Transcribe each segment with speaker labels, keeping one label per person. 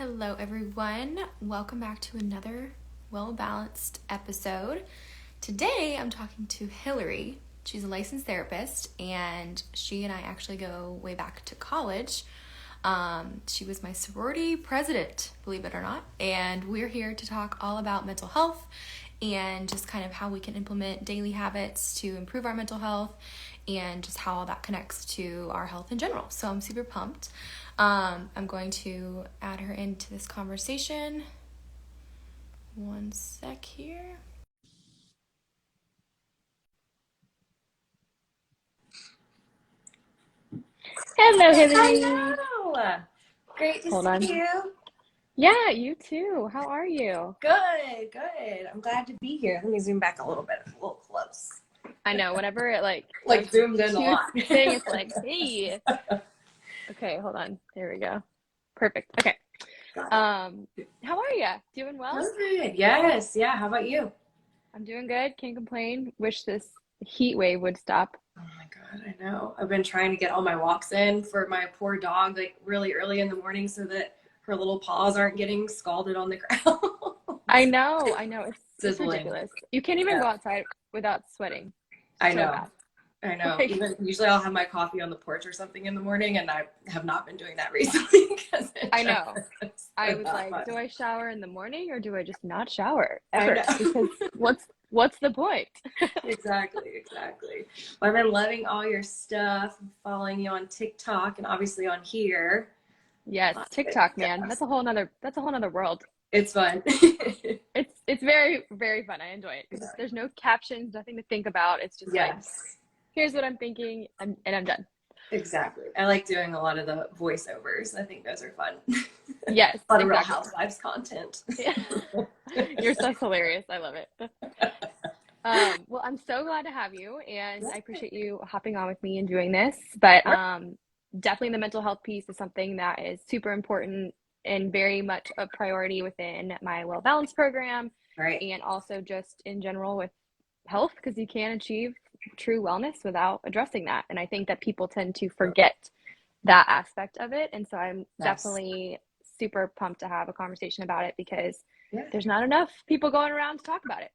Speaker 1: Hello, everyone. Welcome back to another well-balanced episode. Today, I'm talking to Hillary. She's a licensed therapist, and she and I actually go way back to college. She was my sorority president, believe it or not, and we're here to talk all about mental health and just kind of how we can implement daily habits to improve our mental health and just how all that connects to our health in general. So I'm super pumped. I'm going to add her into this conversation. One sec here.
Speaker 2: Hello, Hillary.
Speaker 3: Hello. Great to
Speaker 2: Hold
Speaker 3: see
Speaker 2: on.
Speaker 3: you.
Speaker 2: Yeah, you too. How are you?
Speaker 3: Good. I'm glad to be here. Let me zoom back a little bit. A little close.
Speaker 2: I know, whenever it
Speaker 3: Zoomed in a lot.
Speaker 2: thing, it's like, hey. Okay, hold on. There we go. Perfect. Okay. How are you? Doing well?
Speaker 3: Good. Yes. Yeah. How about you?
Speaker 2: I'm doing good. Can't complain. Wish this heat wave would stop.
Speaker 3: Oh my God, I know. I've been trying to get all my walks in for my poor dog, like really early in the morning so that her little paws aren't getting scalded on the ground.
Speaker 2: I know. It's
Speaker 3: Sizzling.
Speaker 2: ridiculous. You can't even go outside without sweating.
Speaker 3: I
Speaker 2: So
Speaker 3: know.
Speaker 2: bad.
Speaker 3: I know.
Speaker 2: Like,
Speaker 3: Usually I'll have my coffee on the porch or something in the morning, and I have not been doing that recently.
Speaker 2: I know. I was like,
Speaker 3: fun.
Speaker 2: do I shower in the morning or do I just not shower
Speaker 3: I
Speaker 2: ever?
Speaker 3: know.
Speaker 2: Because what's the point?
Speaker 3: Exactly. Well, I've been loving all your stuff, following you on TikTok and obviously on here.
Speaker 2: Yes, TikTok, man. That's a whole nother world.
Speaker 3: It's fun.
Speaker 2: It's very, very fun. I enjoy it. There's no captions, nothing to think about. It's just like, here's what I'm thinking, and I'm done.
Speaker 3: Exactly. I like doing a lot of the voiceovers. I think those are fun.
Speaker 2: Yes,
Speaker 3: a lot of Real Housewives content.
Speaker 2: Yeah. Your stuff's hilarious. I love it. Well, I'm so glad to have you, and I appreciate you hopping on with me and doing this. But definitely the mental health piece is something that is super important and very much a priority within my Well Balanced program,
Speaker 3: Right.
Speaker 2: And also just in general with health, because you can't achieve true wellness without addressing that. And I think that people tend to forget that aspect of it. And so I'm definitely super pumped to have a conversation about it because there's not enough people going around to talk about it.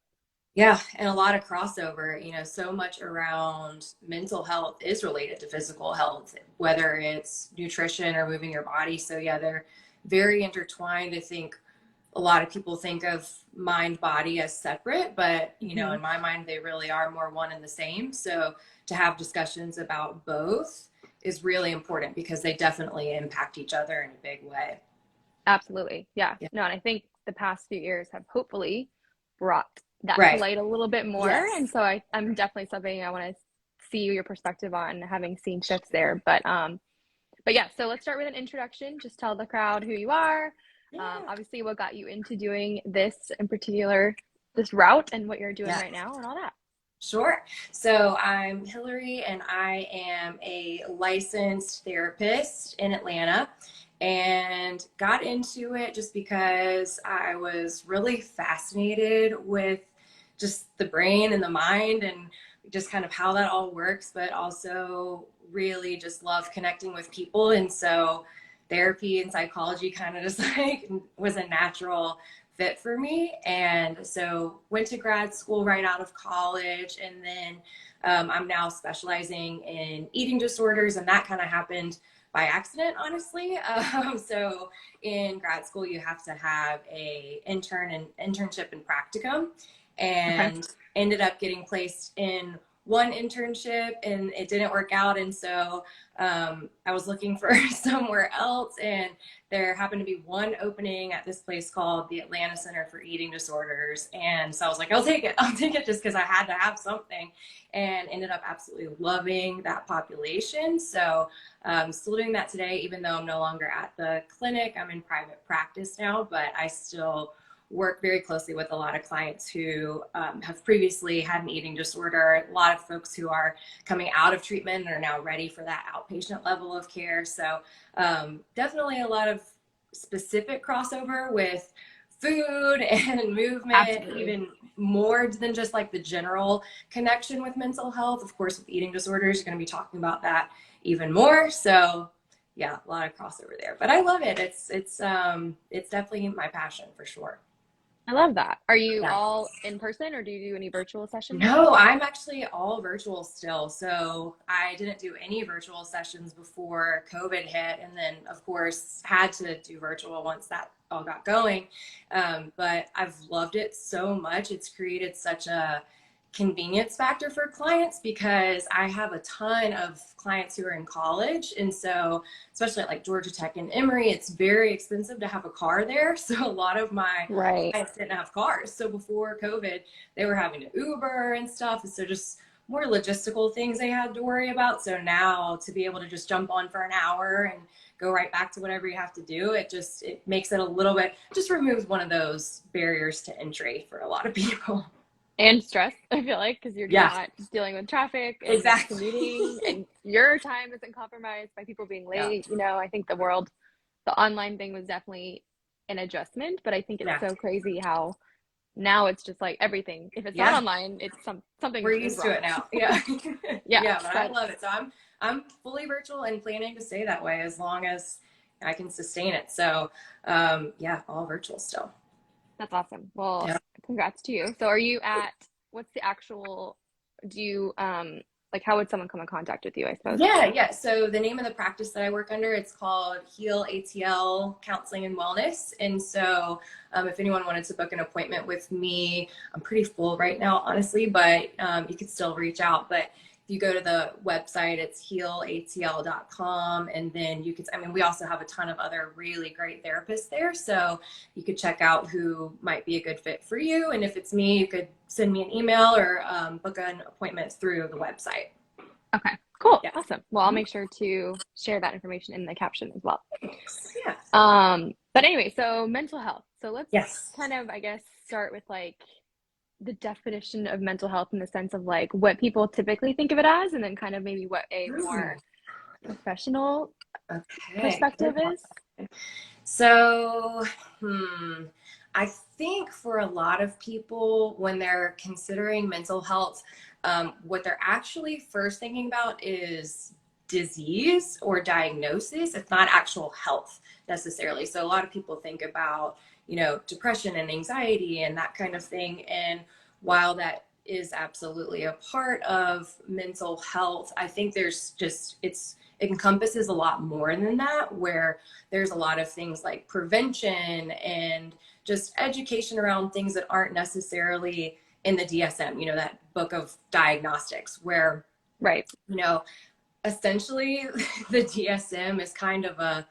Speaker 3: Yeah, and a lot of crossover, so much around mental health is related to physical health, whether it's nutrition or moving your body. So yeah, they're very intertwined. I think a lot of people think of mind body as separate, but in my mind, they really are more one and the same. So to have discussions about both is really important because they definitely impact each other in a big way.
Speaker 2: Absolutely. Yeah. No, and I think the past few years have hopefully brought that to light a little bit more.
Speaker 3: Yes.
Speaker 2: And so I'm definitely something I want to see your perspective on, having seen shifts there. But yeah, so let's start with an introduction. Just tell the crowd who you are. Obviously what got you into doing this in particular, this route, and what you're doing right now and all that.
Speaker 3: Sure. So I'm Hillary, and I am a licensed therapist in Atlanta, and got into it just because I was really fascinated with just the brain and the mind and just kind of how that all works, but also really just love connecting with people. And so therapy and psychology kind of just like was a natural fit for me. And so went to grad school right out of college, and then I'm now specializing in eating disorders, and that kind of happened by accident, honestly. So in grad school, you have to have a internship and practicum, and ended up getting placed in one internship, and it didn't work out. And so I was looking for somewhere else, and there happened to be one opening at this place called the Atlanta Center for Eating Disorders. And so I was like, I'll take it just because I had to have something, and ended up absolutely loving that population. So still doing that today, even though I'm no longer at the clinic. I'm in private practice now, but I still work very closely with a lot of clients who have previously had an eating disorder, a lot of folks who are coming out of treatment and are now ready for that outpatient level of care. So definitely a lot of specific crossover with food and movement, even more than just like the general connection with mental health. Of course, with eating disorders, you're going to be talking about that even more. So yeah, a lot of crossover there, but I love it. It's definitely my passion for sure.
Speaker 2: I love that. Are you
Speaker 3: Yeah.
Speaker 2: all in person or do you do any virtual sessions?
Speaker 3: No, I'm actually all virtual still. So I didn't do any virtual sessions before COVID hit, and then of course had to do virtual once that all got going. But I've loved it so much. It's created such a convenience factor for clients because I have a ton of clients who are in college. And so, especially at like Georgia Tech and Emory, it's very expensive to have a car there. So a lot of my
Speaker 2: Right.
Speaker 3: clients didn't have cars. So before COVID, they were having to Uber and stuff. And so just more logistical things they had to worry about. So now to be able to just jump on for an hour and go right back to whatever you have to do, it makes it a little bit, just removes one of those barriers to entry for a lot of people.
Speaker 2: And stress, I feel like, because you're
Speaker 3: Yeah,
Speaker 2: not dealing with traffic and
Speaker 3: exactly.
Speaker 2: commuting, and your time isn't compromised by people being
Speaker 3: Yeah,
Speaker 2: late. You know, I think the online thing was definitely an adjustment, but I think it's
Speaker 3: yeah,
Speaker 2: so crazy how now it's just like everything. If it's not
Speaker 3: yeah.
Speaker 2: online, it's something
Speaker 3: We're
Speaker 2: is
Speaker 3: used to
Speaker 2: wrong.
Speaker 3: it now. Yeah,
Speaker 2: Yeah,
Speaker 3: yeah. But I
Speaker 2: but
Speaker 3: love it. So I'm fully virtual and planning to stay that way as long as I can sustain it. So yeah, all virtual still.
Speaker 2: that's awesome. Well,
Speaker 3: Yeah.
Speaker 2: congrats to you. So are you at what's the actual do you like how would someone come in contact with you, I suppose?
Speaker 3: Yeah, yeah. So the name of the practice that I work under, it's called Heal ATL Counseling and Wellness. And so if anyone wanted to book an appointment with me, I'm pretty full right now, honestly, but you could still reach out. But if you go to the website, it's healatl.com. And then you could, I mean, we also have a ton of other really great therapists there. So you could check out who might be a good fit for you. And if it's me, you could send me an email or book an appointment through the website.
Speaker 2: Okay, cool.
Speaker 3: Yeah.
Speaker 2: Awesome. Well, I'll make sure to share that information in the caption as well.
Speaker 3: Yeah.
Speaker 2: But anyway, so mental health. So let's
Speaker 3: Yes.
Speaker 2: kind of, I guess, start with like the definition of mental health in the sense of like what people typically think of it as, and then kind of maybe what a more professional
Speaker 3: Okay.
Speaker 2: perspective is.
Speaker 3: So, I think for a lot of people, when they're considering mental health, what they're actually first thinking about is disease or diagnosis. It's not actual health necessarily. So a lot of people think about, depression and anxiety and that kind of thing. And while that is absolutely a part of mental health, I think there's just, it encompasses a lot more than that, where there's a lot of things like prevention and just education around things that aren't necessarily in the DSM, that book of diagnostics, where,
Speaker 2: Right.
Speaker 3: Essentially the DSM is kind of a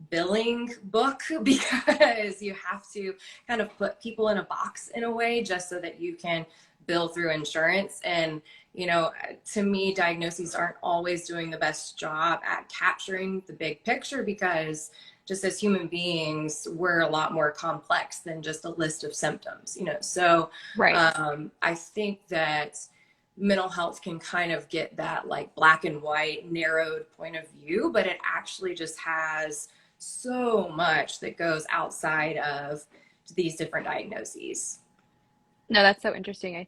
Speaker 3: billing book because you have to kind of put people in a box in a way just so that you can bill through insurance. And to me, diagnoses aren't always doing the best job at capturing the big picture, because just as human beings, we're a lot more complex than just a list of symptoms. So
Speaker 2: Right.
Speaker 3: I think that mental health can kind of get that like black and white narrowed point of view, but it actually just has so much that goes outside of these different diagnoses.
Speaker 2: No, that's so interesting. I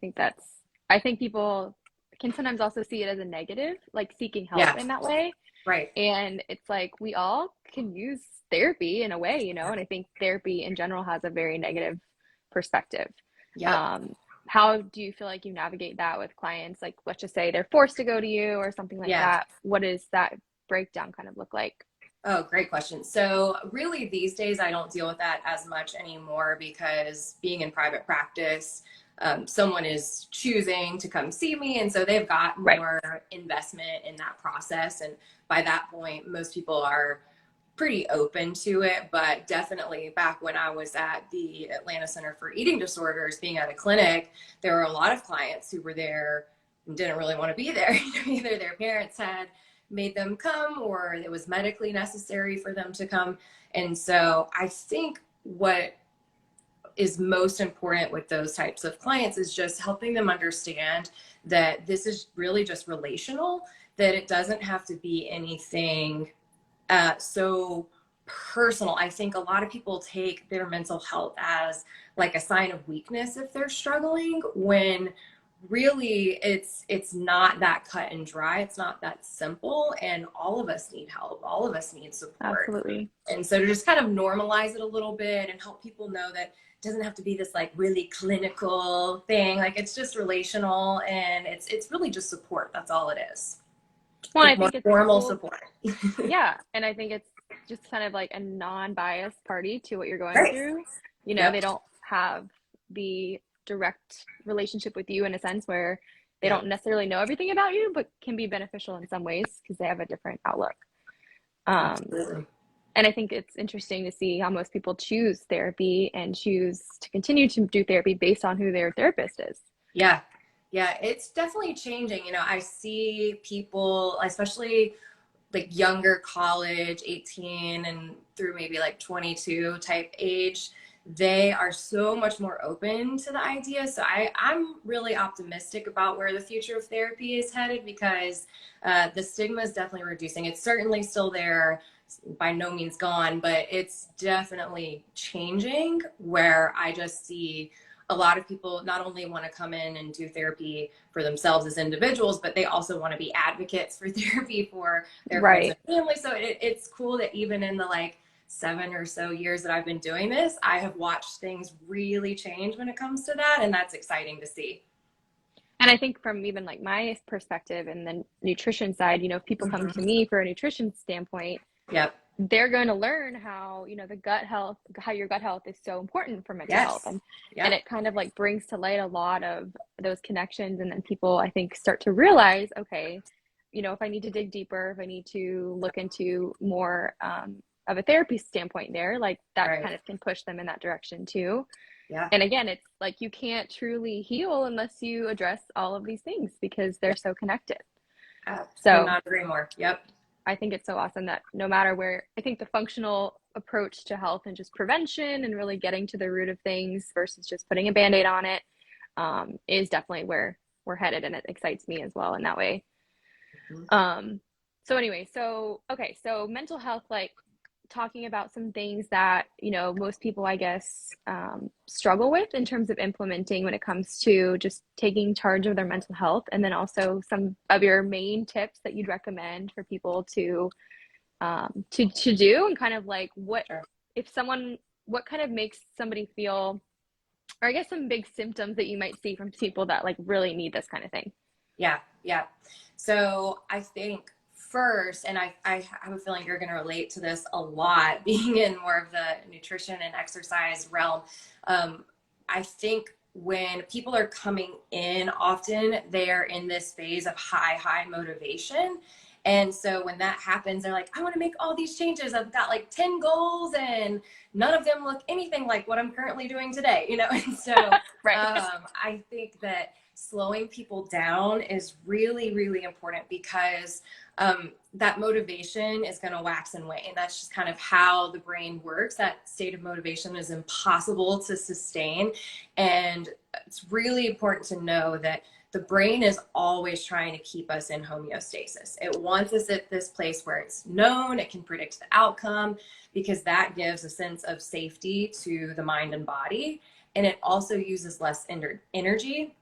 Speaker 2: think people can sometimes also see it as a negative, like seeking help
Speaker 3: Yeah,
Speaker 2: in that way.
Speaker 3: right.
Speaker 2: And it's like we all can use therapy in a way, and I think therapy in general has a very negative perspective.
Speaker 3: Yep.
Speaker 2: How do you feel like you navigate that with clients? Like, let's just say they're forced to go to you or something like
Speaker 3: Yeah.
Speaker 2: that. What does that breakdown kind of look like?
Speaker 3: Oh, great question. So really these days I don't deal with that as much anymore, because being in private practice, someone is choosing to come see me. And so they've got
Speaker 2: Right.
Speaker 3: more investment in that process. And by that point, most people are pretty open to it. But definitely back when I was at the Atlanta Center for Eating Disorders, being at a clinic, there were a lot of clients who were there and didn't really want to be there. Either their parents had made them come or it was medically necessary for them to come. And so I think what is most important with those types of clients is just helping them understand that this is really just relational, that it doesn't have to be anything so personal. I think a lot of people take their mental health as like a sign of weakness if they're struggling, when really it's not that cut and dry. It's not that simple, and all of us need help. All of us need support.
Speaker 2: Absolutely.
Speaker 3: And so to just kind of normalize it a little bit and help people know that it doesn't have to be this like really clinical thing. Like it's just relational, and it's really just support. That's all it is.
Speaker 2: Well, I
Speaker 3: More
Speaker 2: think it's
Speaker 3: formal
Speaker 2: cool.
Speaker 3: support.
Speaker 2: Yeah, and I think it's just kind of like a non-biased party to what you're going
Speaker 3: Right.
Speaker 2: through. You know,
Speaker 3: Yep.
Speaker 2: they don't have the direct relationship with you in a sense where they
Speaker 3: Yep.
Speaker 2: don't necessarily know everything about you, but can be beneficial in some ways because they have a different outlook.
Speaker 3: Absolutely.
Speaker 2: And I think it's interesting to see how most people choose therapy and choose to continue to do therapy based on who their therapist is.
Speaker 3: Yeah. Yeah, it's definitely changing. You know, I see people, especially like younger college, 18 and through maybe like 22 type age, they are so much more open to the idea. So I'm really optimistic about where the future of therapy is headed, because the stigma is definitely reducing. It's certainly still there, by no means gone, but it's definitely changing, where I just see a lot of people not only want to come in and do therapy for themselves as individuals, but they also want to be advocates for therapy for their friends
Speaker 2: Right.
Speaker 3: and family. So it's cool that even in the like 7 or so years that I've been doing this, I have watched things really change when it comes to that. And that's exciting to see.
Speaker 2: And I think from even like my perspective and the nutrition side, you know, if people come to me for a nutrition standpoint,
Speaker 3: Yep.
Speaker 2: they're going to learn how, you know, the gut health, how your gut health is so important for mental health.
Speaker 3: Yes.
Speaker 2: And it kind of like brings to light a lot of those connections. And then people, I think, start to realize, okay, you know, if I need to dig deeper, if I need to look into more of a therapy standpoint there, like that
Speaker 3: Right.
Speaker 2: kind of can push them in that direction too.
Speaker 3: Yeah.
Speaker 2: And again, it's like you can't truly heal unless you address all of these things because they're so connected.
Speaker 3: Could
Speaker 2: So
Speaker 3: not agree more. Yep.
Speaker 2: I think it's so awesome that no matter where, I think the functional approach to health and just prevention and really getting to the root of things versus just putting a band-aid on it is definitely where we're headed. And it excites me as well in that way. So anyway, so mental health, like talking about some things that, you know, most people, I guess, struggle with in terms of implementing when it comes to just taking charge of their mental health. And then also some of your main tips that you'd recommend for people to do, and kind of like what kind of makes somebody feel, or I guess some big symptoms that you might see from people that like really need this kind of thing.
Speaker 3: Yeah. Yeah. So I think first, and I have a feeling you're going to relate to this a lot, being in more of the nutrition and exercise realm. I think when people are coming in, often they're in this phase of high motivation. And so when that happens, they're like, I want to make all these changes. I've got like 10 goals and none of them look anything like what I'm currently doing today, you know? And so
Speaker 2: Right.
Speaker 3: I think that slowing people down is really, really important, because that motivation is going to wax and wane. That's just kind of how the brain works. That state of motivation is impossible to sustain. And it's really important to know that the brain is always trying to keep us in homeostasis. It wants us at this place where it's known, it can predict the outcome, because that gives a sense of safety to the mind and body. And it also uses less energy,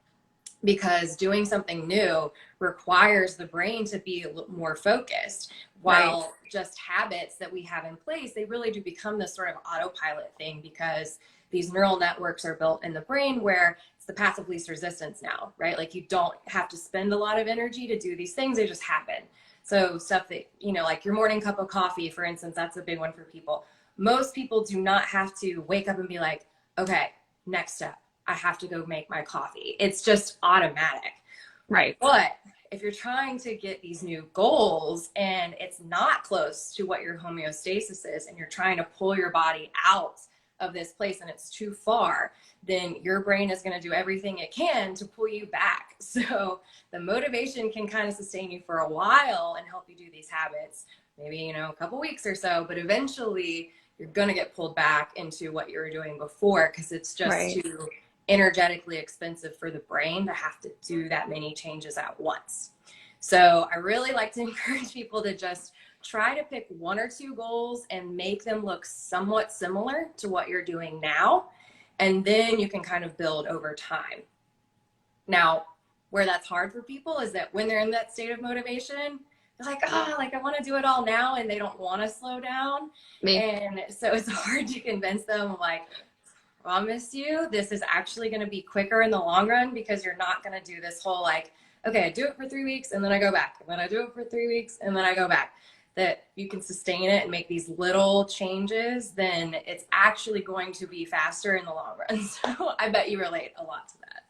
Speaker 3: because doing something new requires the brain to be a little more focused, while
Speaker 2: Right.
Speaker 3: just habits that we have in place, they really do become this sort of autopilot thing, because these neural networks are built in the brain where it's the path of least resistance now, right? Like you don't have to spend a lot of energy to do these things, they just happen. So stuff that, you know, like your morning cup of coffee, for instance, that's a big one for people. Most people do not have to wake up and be like, okay, next step, I have to go make my coffee. It's just automatic.
Speaker 2: Right.
Speaker 3: But if you're trying to get these new goals and it's not close to what your homeostasis is, and you're trying to pull your body out of this place and it's too far, then your brain is going to do everything it can to pull you back. So the motivation can kind of sustain you for a while and help you do these habits, maybe, you know, a couple weeks or so, but eventually you're going to get pulled back into what you were doing before, because it's just
Speaker 2: Right.
Speaker 3: too energetically expensive for the brain to have to do that many changes at once. So I really like to encourage people to just try to pick 1 or 2 goals and make them look somewhat similar to what you're doing now. And then you can kind of build over time. Now, where that's hard for people is that when they're in that state of motivation, they're like, like I want to do it all now, and they don't want to slow down.
Speaker 2: Me.
Speaker 3: And so it's hard to convince them, like, promise you this is actually going to be quicker in the long run, because you're not going to do this whole like, okay, I do it for 3 weeks and then I go back, and then I do it for 3 weeks and then I go back. That you can sustain it and make these little changes, then it's actually going to be faster in the long run. So I bet you relate a lot to that.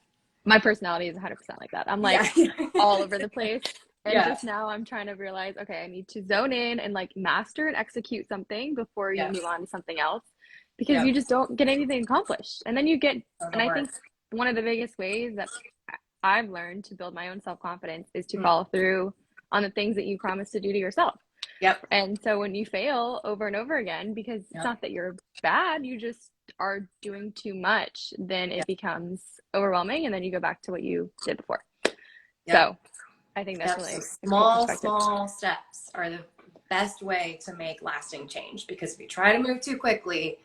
Speaker 2: My personality is 100% like that. I'm like all over the place. And just now I'm trying to realize, okay, I need to zone in and like master and execute something before you move on to something else, because you just don't get anything accomplished. And then you get, and I think one of the biggest ways that I've learned to build my own self-confidence is to follow through on the things that you promise to do to yourself. And so when you fail over and over again, because it's not that you're bad, you just are doing too much, then it becomes overwhelming, and then you go back to what you did before. So I think that's really
Speaker 3: small steps are the best way to make lasting change, because if you try to move too quickly,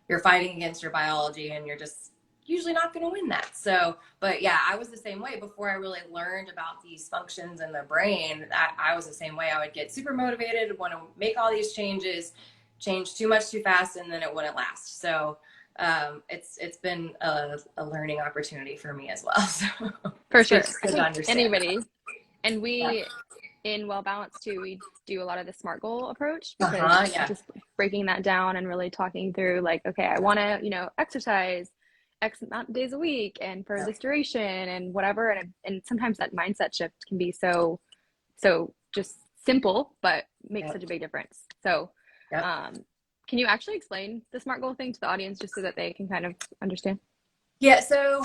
Speaker 3: you're fighting against your biology, and you're just usually not going to win that. So, but yeah, I was the same way before I really learned about these functions in the brain. I was the same way. I would get super motivated, want to make all these changes, change too much too fast, and then it wouldn't last. So it's been a learning opportunity for me as well. So,
Speaker 2: for sure,
Speaker 3: good to understand
Speaker 2: anybody. And we in Well Balanced too, we do a lot of the SMART goal approach, because just breaking that down and really talking through like, okay, I want to, exercise X amount of days a week and for this duration and whatever. And sometimes that mindset shift can be so just simple, but makes such a big difference. So can you actually explain the SMART goal thing to the audience, just so that they can kind of understand?
Speaker 3: Yeah. So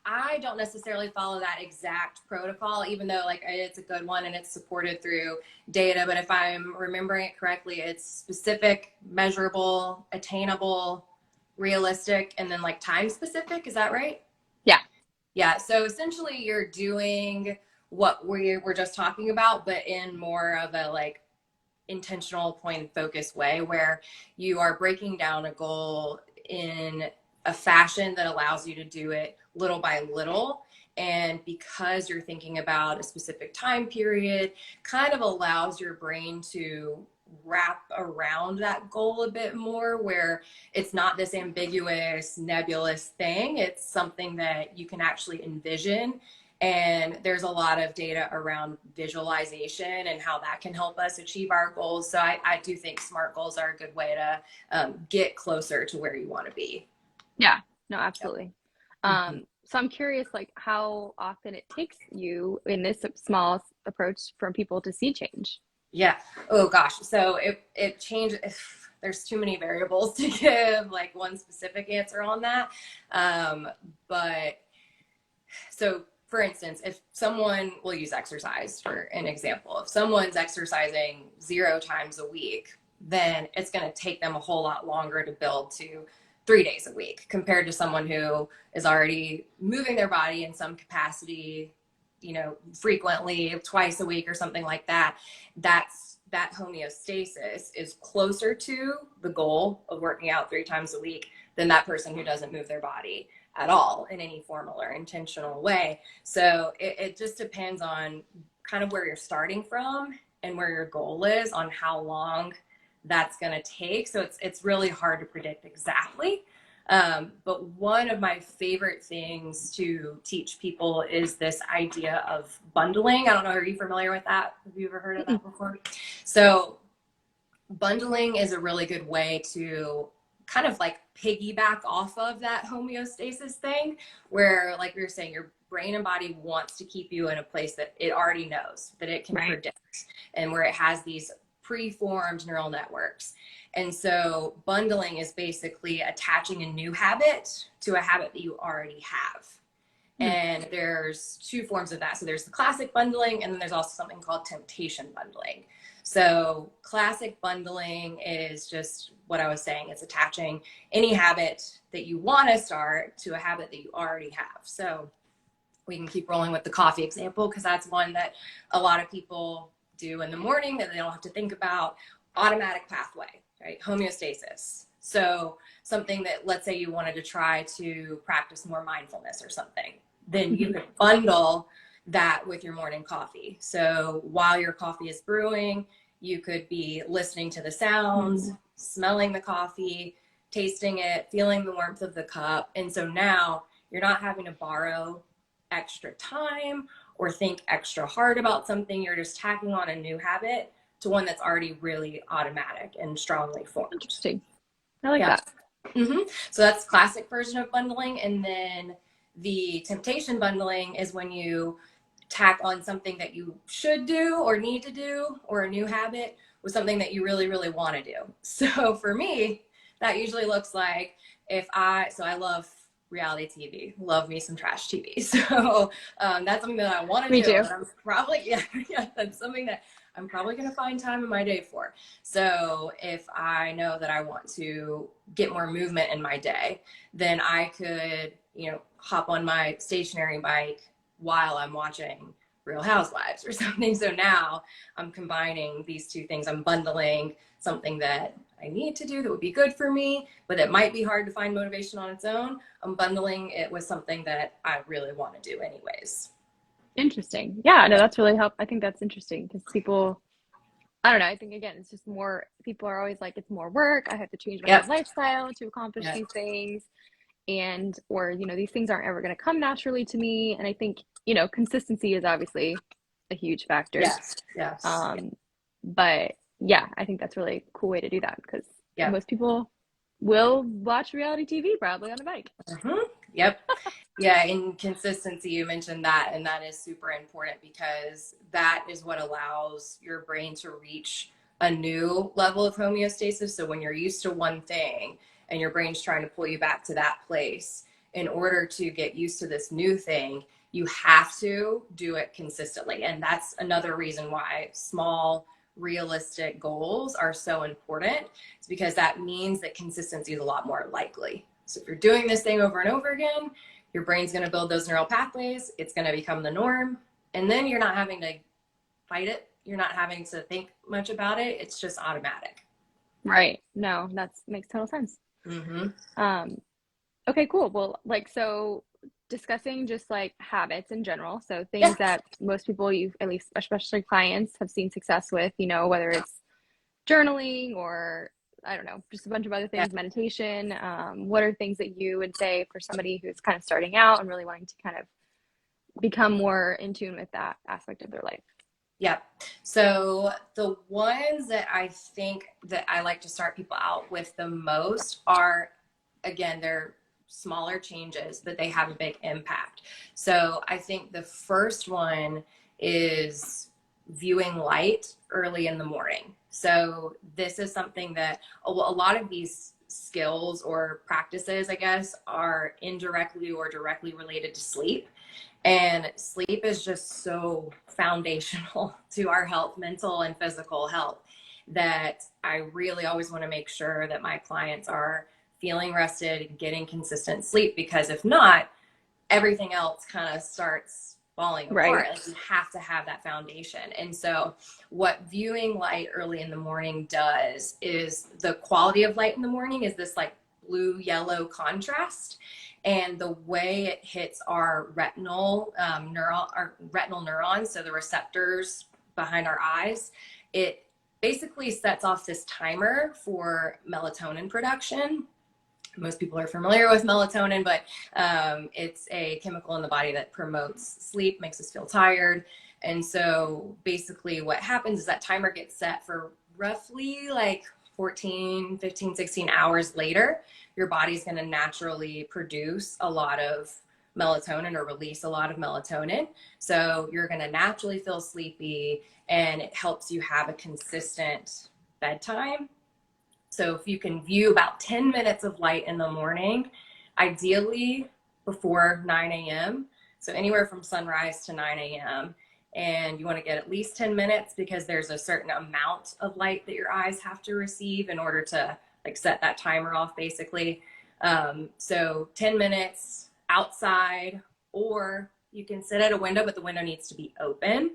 Speaker 3: I don't necessarily follow that exact protocol, even though like it's a good one and it's supported through data. But if I'm remembering it correctly, it's specific, measurable, attainable, realistic, and then like time specific. Is that right? Yeah. So essentially you're doing what we were just talking about, but in more of a like intentional point and focus way, where you are breaking down a goal in a fashion that allows you to do it little by little. And because you're thinking about a specific time period, kind of allows your brain to wrap around that goal a bit more, where it's not this ambiguous, nebulous thing. It's something that you can actually envision. And there's a lot of data around visualization and how that can help us achieve our goals. So I do think SMART goals are a good way to get closer to where you want to be.
Speaker 2: Yeah, no, absolutely. So I'm curious, like how often it takes you in this small approach for people to see change.
Speaker 3: Yeah. Oh gosh. So it changes. There's too many variables to give like one specific answer on that. But so for instance, if someone, will use exercise for an example, if someone's exercising 0 times a week, then it's going to take them a whole lot longer to build to 3 days a week, compared to someone who is already moving their body in some capacity, frequently, twice a week or something like that. That homeostasis is closer to the goal of working out 3 times a week than that person who doesn't move their body at all in any formal or intentional way. So it just depends on kind of where you're starting from and where your goal is on how long that's going to take. So it's really hard to predict exactly. But one of my favorite things to teach people is this idea of bundling. I don't know, are you familiar with that? Have you ever heard of that before? So bundling is a really good way to kind of like piggyback off of that homeostasis thing, where like we were saying, your brain and body wants to keep you in a place that it already knows, that it can predict, and where it has these preformed neural networks. And so bundling is basically attaching a new habit to a habit that you already have. And there's 2 forms of that. So there's the classic bundling, and then there's also something called temptation bundling. So classic bundling is just what I was saying. It's attaching any habit that you want to start to a habit that you already have. So we can keep rolling with the coffee example, because that's one that a lot of people do in the morning that they don't have to think about. Automatic pathway, right? Homeostasis. So something that, let's say you wanted to try to practice more mindfulness or something. then you could bundle that with your morning coffee. So while your coffee is brewing, you could be listening to the sounds, smelling the coffee, tasting it, feeling the warmth of the cup. And so now you're not having to borrow extra time or think extra hard about something. You're just tacking on a new habit to one that's already really automatic and strongly formed.
Speaker 2: Interesting. I like that.
Speaker 3: So that's classic version of bundling. And then the temptation bundling is when you tack on something that you should do or need to do, or a new habit with something that you really, really want to do. So for me, that usually looks like I love reality TV, love me some trash TV. So that's something that I want to do.
Speaker 2: Me too.
Speaker 3: And I'm probably, that's something that I'm probably going to find time in my day for. So if I know that I want to get more movement in my day, then I could, hop on my stationary bike while I'm watching Real Housewives or something. So now I'm combining these two things. I'm bundling something that I need to do that would be good for me, but it might be hard to find motivation on its own. I'm bundling it with something that I really want to do anyways.
Speaker 2: Interesting. Yeah, no, that's really helpful. I think that's interesting because people, I don't know, I think again, it's just more, people are always like, it's more work. I have to change my whole lifestyle to accomplish these things. And, or, these things aren't ever going to come naturally to me. And I think, consistency is obviously a huge factor.
Speaker 3: Yes.
Speaker 2: But yeah, I think that's really a cool way to do that because most people will watch reality TV probably on a bike.
Speaker 3: Yep. Yeah. And consistency, you mentioned that, and that is super important because that is what allows your brain to reach a new level of homeostasis. So when you're used to one thing and your brain's trying to pull you back to that place, in order to get used to this new thing, you have to do it consistently. And that's another reason why small, realistic goals are so important. It's because that means that consistency is a lot more likely. So if you're doing this thing over and over again, your brain's going to build those neural pathways. It's going to become the norm. And then you're not having to fight it. You're not having to think much about it. It's just automatic.
Speaker 2: Right. No, that makes total sense. Okay, cool. Well, so discussing just like habits in general. So things that most people, at least especially clients, have seen success with, whether it's journaling or I don't know, just a bunch of other things, meditation. What are things that you would say for somebody who's kind of starting out and really wanting to kind of become more in tune with that aspect of their life?
Speaker 3: Yep. So the ones that I think that I like to start people out with the most are, again, they're smaller changes, but they have a big impact. So I think the first one is viewing light early in the morning. So this is something that a lot of these skills or practices, I guess, are indirectly or directly related to sleep. And sleep is just so foundational to our health, mental and physical health, that I really always want to make sure that my clients are feeling rested and getting consistent sleep, because if not, everything else kind of starts falling apart. Like you have to have that foundation. And so what viewing light early in the morning does is, the quality of light in the morning is this like blue yellow contrast. And the way it hits our retinal neurons, so the receptors behind our eyes, it basically sets off this timer for melatonin production. Most people are familiar with melatonin, but it's a chemical in the body that promotes sleep, makes us feel tired. And so basically what happens is that timer gets set for roughly like 14, 15, 16 hours later. Your body's going to naturally produce a lot of melatonin or release a lot of melatonin. So you're going to naturally feel sleepy, and it helps you have a consistent bedtime. So if you can view about 10 minutes of light in the morning, ideally before 9 a.m., so anywhere from sunrise to 9 a.m., and you want to get at least 10 minutes because there's a certain amount of light that your eyes have to receive in order to like set that timer off basically. So 10 minutes outside, or you can sit at a window, but the window needs to be open.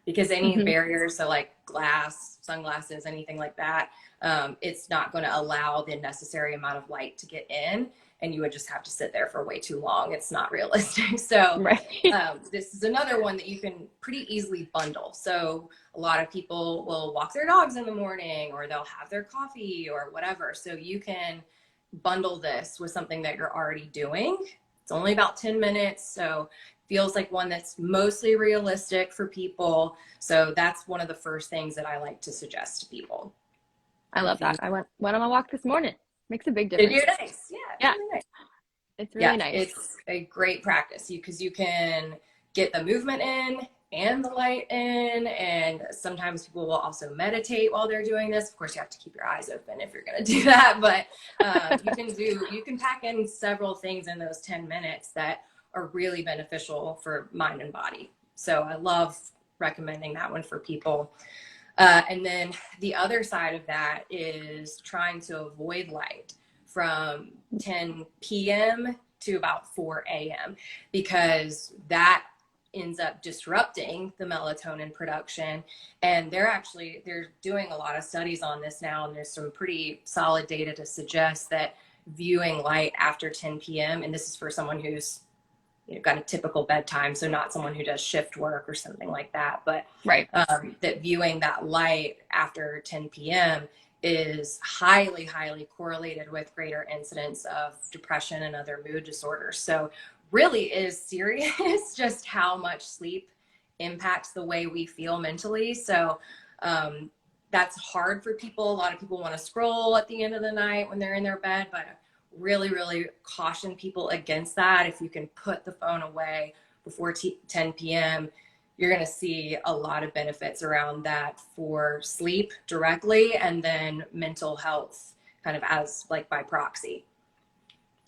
Speaker 3: because any
Speaker 2: Mhm.
Speaker 3: barriers, so like glass, sunglasses, anything like that, it's not going to allow the necessary amount of light to get in, and you would just have to sit there for way too long. It's not realistic. So
Speaker 2: Right.
Speaker 3: this is another one that you can pretty easily bundle. So a lot of people will walk their dogs in the morning, or they'll have their coffee or whatever. So you can bundle this with something that you're already doing. It's only about 10 minutes. So feels like one that's mostly realistic for people. So that's one of the first things that I like to suggest to people.
Speaker 2: I love that. I went on a walk this morning. Makes a big
Speaker 3: Did
Speaker 2: difference.
Speaker 3: you? Nice. Yeah, it's
Speaker 2: Yeah,
Speaker 3: really nice.
Speaker 2: it's
Speaker 3: Yeah,
Speaker 2: really nice.
Speaker 3: it's a great practice because you can get the movement in and the light in. And sometimes people will also meditate while they're doing this. Of course, you have to keep your eyes open if you're going to do that. But you can pack in several things in those 10 minutes that are really beneficial for mind and body. So I love recommending that one for people. And then the other side of that is trying to avoid light from 10 p.m. to about 4 a.m. because that ends up disrupting the melatonin production. And they're doing a lot of studies on this now, and there's some pretty solid data to suggest that viewing light after 10 p.m., and this is for someone who's got a typical bedtime, so not someone who does shift work or something like that, but
Speaker 2: Right.
Speaker 3: that viewing that light after 10 p.m. is highly, highly correlated with greater incidence of depression and other mood disorders. So really is serious just how much sleep impacts the way we feel mentally. So that's hard for people. A lot of people want to scroll at the end of the night when they're in their bed, but really, really caution people against that. If you can put the phone away before 10 p.m., you're going to see a lot of benefits around that for sleep directly, and then mental health kind of as like by proxy.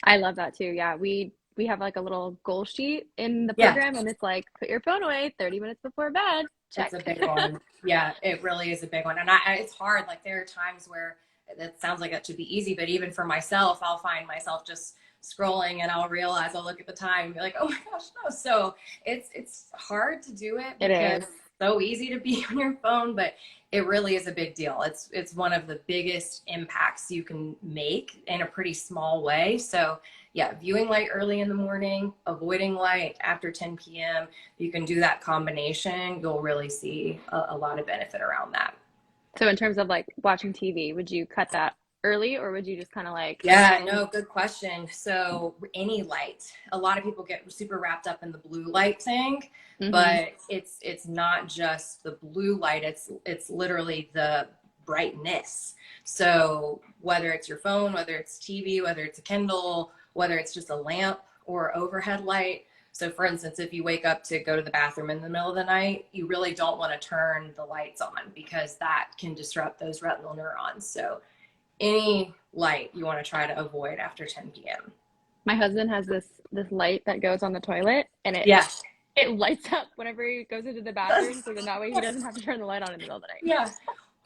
Speaker 2: I love that too. Yeah, we have like a little goal sheet in the
Speaker 3: Yeah,
Speaker 2: program, and it's like put your phone away 30 minutes before bed. Check.
Speaker 3: it's a big one. Yeah, it really is a big one. And it's hard. Like there are times where that sounds like that should be easy, but even for myself, I'll find myself just scrolling and I'll realize, I'll look at the time and be like, oh my gosh, no. So it's hard to do it
Speaker 2: It
Speaker 3: because
Speaker 2: is.
Speaker 3: it's so easy to be on your phone, but it really is a big deal. It's one of the biggest impacts you can make in a pretty small way. So yeah, viewing light early in the morning, avoiding light after 10 p.m. You can do that combination. You'll really see a lot of benefit around that.
Speaker 2: So in terms of like watching TV, would you cut that early, or would you just kind of like
Speaker 3: Yeah, no, good question. So any light, a lot of people get super wrapped up in the blue light thing, but it's not just the blue light. It's literally the brightness. So whether it's your phone, whether it's TV, whether it's a Kindle, whether it's just a lamp or overhead light. So for instance, if you wake up to go to the bathroom in the middle of the night, you really don't want to turn the lights on because that can disrupt those retinal neurons. So any light you want to try to avoid after 10 p.m.
Speaker 2: My husband has this light that goes on the toilet, and
Speaker 3: Yeah.
Speaker 2: it lights up whenever he goes into the bathroom, so then that way he doesn't have to turn the light on in the middle of the night.
Speaker 3: Yeah.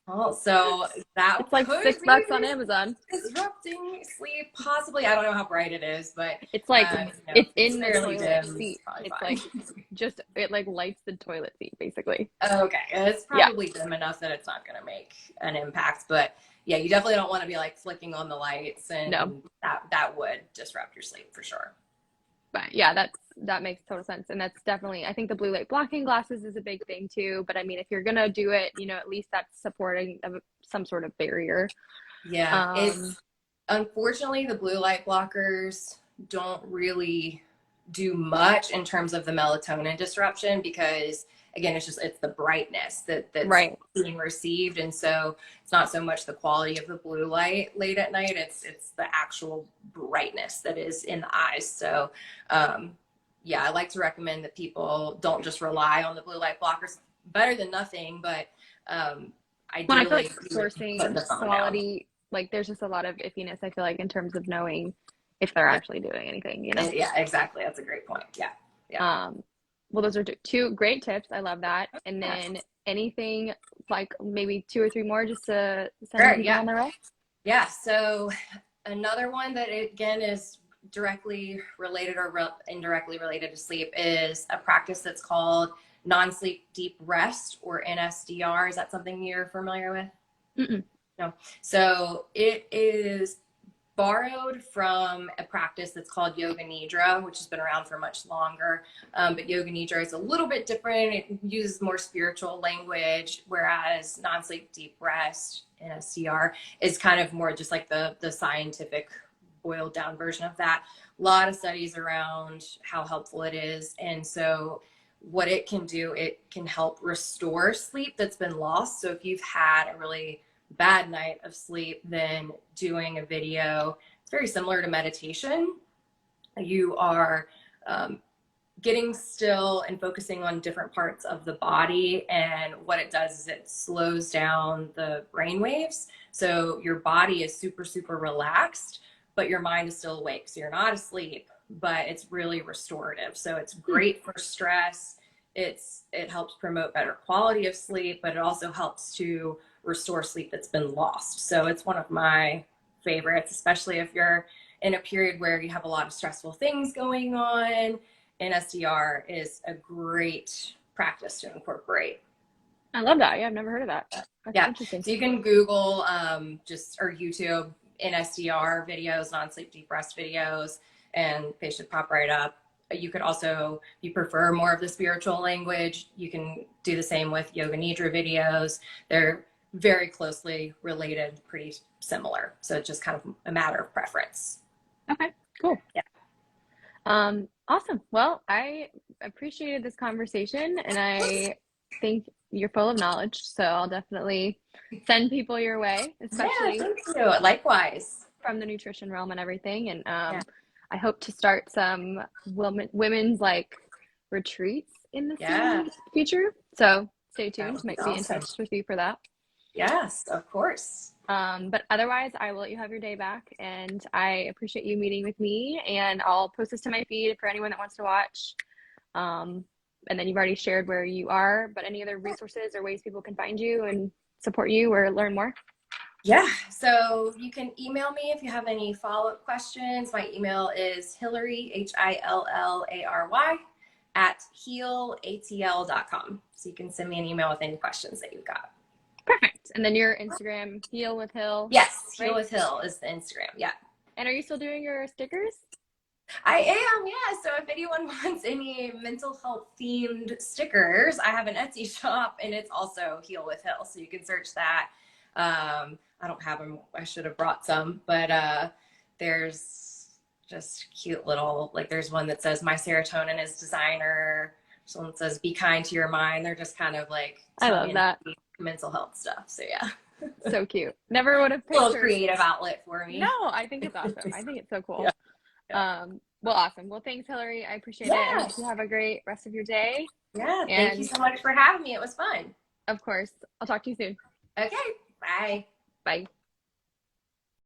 Speaker 3: Well, so that
Speaker 2: It's like
Speaker 3: could
Speaker 2: $6
Speaker 3: be
Speaker 2: on Amazon.
Speaker 3: disrupting sleep, possibly. I don't know how bright it is, but
Speaker 2: It's like it's in the
Speaker 3: fairly
Speaker 2: toilet
Speaker 3: dim,
Speaker 2: seat.
Speaker 3: probably
Speaker 2: It's
Speaker 3: fine.
Speaker 2: like just it like lights the toilet seat basically.
Speaker 3: Okay, it's probably dim enough that it's not going to make an impact, but yeah, you definitely don't want to be like flicking on the lights, and
Speaker 2: No.
Speaker 3: that would disrupt your sleep for sure.
Speaker 2: But yeah, that makes total sense. And that's definitely, I think the blue light blocking glasses is a big thing too. But I mean, if you're gonna do it, at least that's supporting some sort of barrier.
Speaker 3: Yeah, it's unfortunately the blue light blockers don't really do much in terms of the melatonin disruption because again, it's the brightness that's
Speaker 2: right.
Speaker 3: being received, and so it's not so much the quality of the blue light late at night. It's the actual brightness that is in the eyes. So yeah, I like to recommend that people don't just rely on the blue light blockers. Better than nothing, but ideally,
Speaker 2: well, I feel like sourcing
Speaker 3: the phone
Speaker 2: quality, down. Like there's just a lot of iffiness, I feel like, in terms of knowing if they're actually doing anything,
Speaker 3: Yeah, exactly. That's a great point. Yeah.
Speaker 2: Well, those are two great tips. I love that. And then anything like maybe 2 or 3 more just to send people on their way?
Speaker 3: Yeah. So another one that again is directly related or indirectly related to sleep is a practice that's called non-sleep deep rest, or NSDR. Is that something you're familiar with?
Speaker 2: Mm-mm.
Speaker 3: No. So it is borrowed from a practice that's called Yoga Nidra, which has been around for much longer. But Yoga Nidra is a little bit different. It uses more spiritual language, whereas non-sleep deep rest, NSDR, is kind of more just like the scientific boiled down version of that. A lot of studies around how helpful it is. And so what it can do, it can help restore sleep that's been lost. So if you've had a really bad night of sleep, then doing a video, it's very similar to meditation. You are getting still and focusing on different parts of the body, and what it does is it slows down the brain waves, so your body is super relaxed, but your mind is still awake. So you're not asleep, but it's really restorative. So it's great for stress. It helps promote better quality of sleep, but it also helps to restore sleep that's been lost. So it's one of my favorites, especially if you're in a period where you have a lot of stressful things going on. NSDR is a great practice to incorporate.
Speaker 2: I love that. Yeah, I've never heard of that. That's interesting.
Speaker 3: So you can Google or YouTube NSDR videos, non-sleep deep rest videos, and they should pop right up. You could also, if you prefer more of the spiritual language, you can do the same with Yoga Nidra videos. They're very closely related, pretty similar. So it's just kind of a matter of preference.
Speaker 2: Okay, cool.
Speaker 3: Yeah.
Speaker 2: Awesome. Well, I appreciated this conversation, and I think you're full of knowledge. So I'll definitely send people your way, especially
Speaker 3: thank you. Likewise.
Speaker 2: from the nutrition realm and everything. And I hope to start some women's like retreats in the future. So stay tuned. Might be in touch with you for that.
Speaker 3: Yes, of course.
Speaker 2: But otherwise, I will let you have your day back, and I appreciate you meeting with me, and I'll post this to my feed for anyone that wants to watch. And then you've already shared where you are, but any other resources or ways people can find you and support you or learn more?
Speaker 3: Yeah, so you can email me if you have any follow-up questions. My email is Hillary, HILLARY, @healatl.com. So you can send me an email with any questions that you've got.
Speaker 2: Perfect. And then your Instagram, Heal with Hill.
Speaker 3: Yes,
Speaker 2: right?
Speaker 3: Heal with Hill is the Instagram. Yeah.
Speaker 2: And are you still doing your stickers?
Speaker 3: I am, yeah. So if anyone wants any mental health themed stickers, I have an Etsy shop, and it's also Heal with Hill. So you can search that. I don't have them. I should have brought some, but there's just cute little, like there's one that says my serotonin is designer. Someone that says be kind to your mind. They're just kind of like,
Speaker 2: I love that.
Speaker 3: Mental health stuff. So yeah.
Speaker 2: So cute. Never would have
Speaker 3: pictured. A little creative outlet for me.
Speaker 2: No, I think it's awesome. I think it's so cool.
Speaker 3: Yeah.
Speaker 2: Well, awesome. Well, thanks, Hillary. I appreciate it. And I hope you have a great rest of your day.
Speaker 3: Yeah. Thank you so much for having me. It was fun.
Speaker 2: Of course. I'll talk to you soon.
Speaker 3: Okay. Bye.
Speaker 2: Bye.